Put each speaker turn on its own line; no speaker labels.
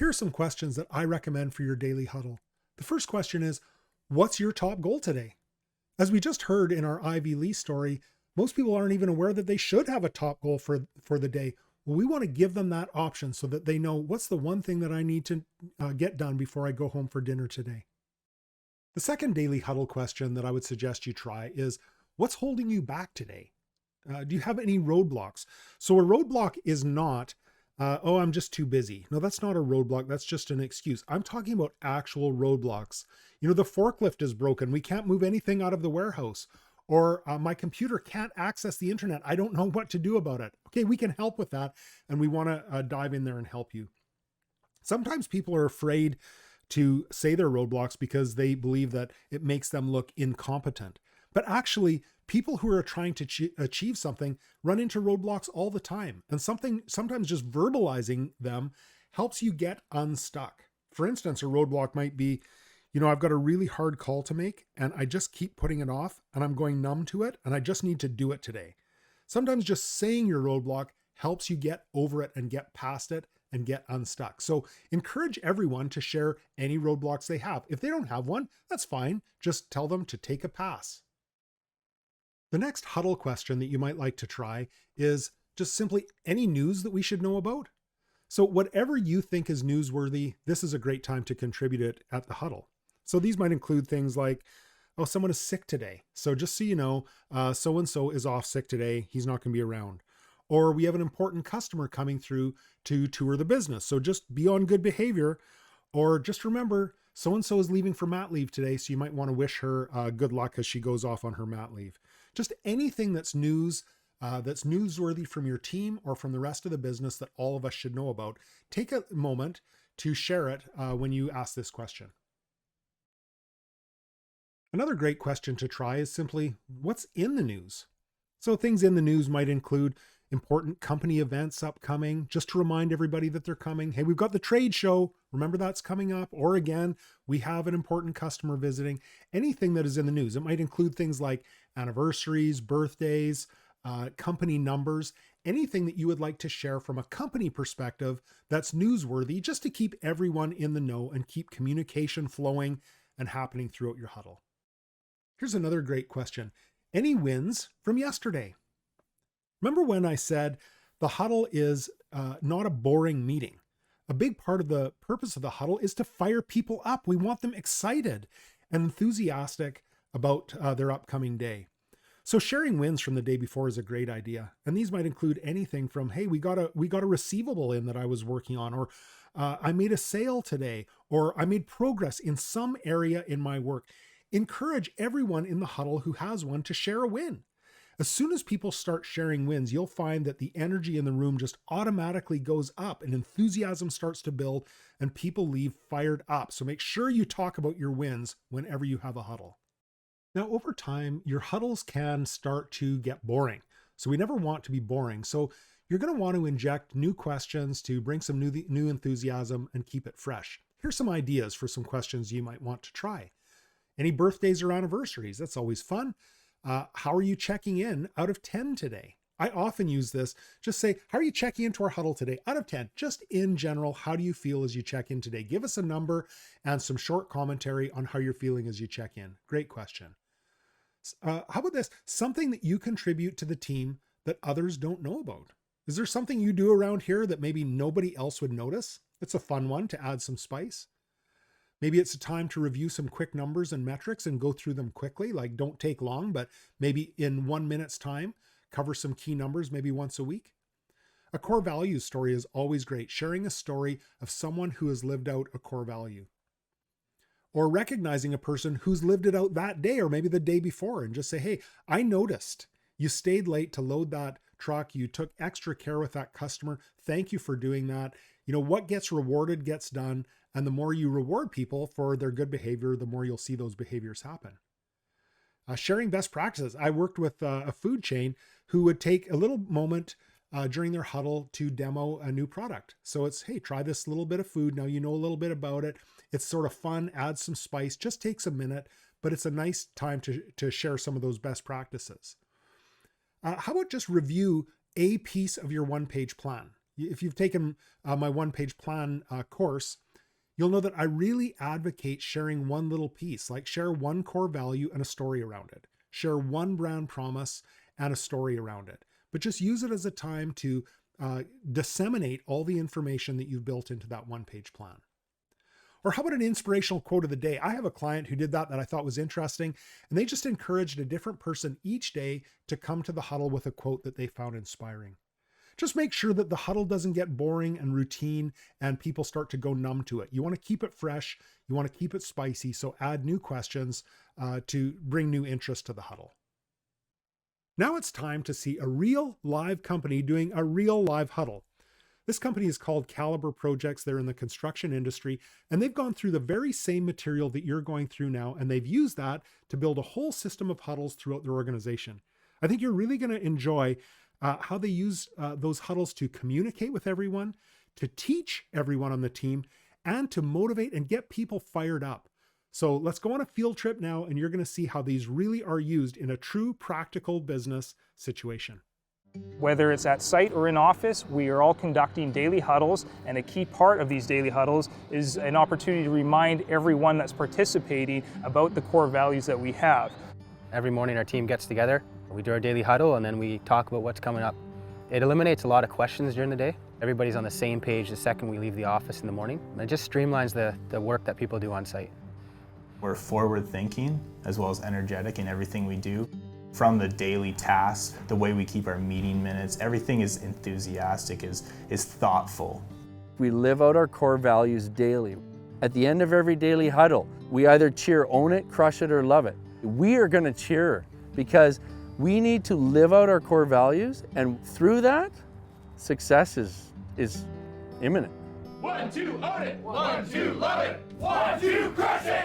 Here are some questions that I recommend for your daily huddle. The first question is, what's your top goal today? As we just heard in our Ivy Lee story, most people aren't even aware that they should have a top goal for the day. Well, we want to give them that option so that they know what's the one thing that I need to get done before I go home for dinner today. The second daily huddle question that I would suggest you try is, what's holding you back today? Do you have any roadblocks? So a roadblock is not, oh, I'm just too busy. No, that's not a roadblock. That's just an excuse. I'm talking about actual roadblocks. The forklift is broken. We can't move anything out of the warehouse. Or my computer can't access the internet. I don't know what to do about it. Okay, we can help with that. And we want to dive in there and help you. Sometimes people are afraid to say their roadblocks because they believe that it makes them look incompetent. But actually, people who are trying to achieve something run into roadblocks all the time. And sometimes just verbalizing them helps you get unstuck. For instance, a roadblock might be, I've got a really hard call to make and I just keep putting it off and I'm going numb to it and I just need to do it today. Sometimes just saying your roadblock helps you get over it and get past it and get unstuck. So encourage everyone to share any roadblocks they have. If they don't have one, that's fine. Just tell them to take a pass. The next huddle question that you might like to try is just simply any news that we should know about. So whatever you think is newsworthy, this is a great time to contribute it at the huddle. So these might include things like, oh, someone is sick today. So just so you know, so-and-so is off sick today. He's not going to be around. Or we have an important customer coming through to tour the business. So just be on good behavior. Or just remember, so-and-so is leaving for mat leave today. So you might want to wish her good luck as she goes off on her mat leave. Just anything that's news, that's newsworthy from your team or from the rest of the business that all of us should know about. Take a moment to share it when you ask this question. Another great question to try is simply, what's in the news? So things in the news might include important company events upcoming, just to remind everybody that they're coming. Hey, we've got the trade show. Remember that's coming up. Or again, we have an important customer visiting. Anything that is in the news. It might include things like anniversaries, birthdays, company numbers, anything that you would like to share from a company perspective that's newsworthy, just to keep everyone in the know and keep communication flowing and happening throughout your huddle. Here's another great question. Any wins from yesterday? Remember when I said the huddle is not a boring meeting? A big part of the purpose of the huddle is to fire people up. We want them excited and enthusiastic about their upcoming day. So sharing wins from the day before is a great idea. And these might include anything from, hey, we got a receivable in that I was working on, or I made a sale today, or I made progress in some area in my work. Encourage everyone in the huddle who has one to share a win. As soon as people start sharing wins, you'll find that the energy in the room just automatically goes up and enthusiasm starts to build and people leave fired up. So make sure you talk about your wins whenever you have a huddle. Now, over time, your huddles can start to get boring. So we never want to be boring. So you're going to want to inject new questions to bring some new enthusiasm and keep it fresh. Here's some ideas for some questions you might want to try. Any birthdays or anniversaries? That's always fun. How are you checking in out of 10 today? I often use this. Just say, how are you checking into our huddle today? Out of 10, just in general, how do you feel as you check in today? Give us a number and some short commentary on how you're feeling as you check in. Great question. How about this? Something that you contribute to the team that others don't know about. Is there something you do around here that maybe nobody else would notice? It's a fun one to add some spice. Maybe it's a time to review some quick numbers and metrics and go through them quickly, like don't take long, but maybe in 1 minute's time, cover some key numbers maybe once a week. A core values story is always great, sharing a story of someone who has lived out a core value. Or recognizing a person who's lived it out that day or maybe the day before and just say, hey, I noticed you stayed late to load that truck. You took extra care with that customer. Thank you for doing that. What gets rewarded gets done. And the more you reward people for their good behavior, the more you'll see those behaviors happen. Sharing best practices. I worked with a food chain who would take a little moment during their huddle to demo a new product. So it's, hey, try this little bit of food. Now you know a little bit about it. It's sort of fun, add some spice, just takes a minute, but it's a nice time to share some of those best practices. How about just review a piece of your one-page plan? If you've taken my one-page plan course, you'll know that I really advocate sharing one little piece, like share one core value and a story around it. Share one brand promise and a story around it. But just use it as a time to disseminate all the information that you've built into that one-page plan. Or how about an inspirational quote of the day? I have a client who did that I thought was interesting, and they just encouraged a different person each day to come to the huddle with a quote that they found inspiring. Just make sure that the huddle doesn't get boring and routine and people start to go numb to it. You want to keep it fresh. You want to keep it spicy. So add new questions to bring new interest to the huddle. Now it's time to see a real live company doing a real live huddle. This company is called Caliber Projects. They're in the construction industry, and they've gone through the very same material that you're going through now, and they've used that to build a whole system of huddles throughout their organization. I think you're really going to enjoy how they use those huddles to communicate with everyone, to teach everyone on the team, and to motivate and get people fired up. So let's go on a field trip now, and you're going to see how these really are used in a true practical business situation.
Whether it's at site or in office, we are all conducting daily huddles, and a key part of these daily huddles is an opportunity to remind everyone that's participating about the core values that we have.
Every morning our team gets together, we do our daily huddle, and then we talk about what's coming up. It eliminates a lot of questions during the day. Everybody's on the same page the second we leave the office in the morning. And it just streamlines the work that people do on site.
We're forward thinking as well as energetic in everything we do. From the daily tasks, the way we keep our meeting minutes, everything is enthusiastic, is thoughtful.
We live out our core values daily. At the end of every daily huddle, we either cheer, own it, crush it, or love it. We are going to cheer because we need to live out our core values, and through that, success is imminent.
1, 2, own it! 1, 2, love it! 1, 2, crush it!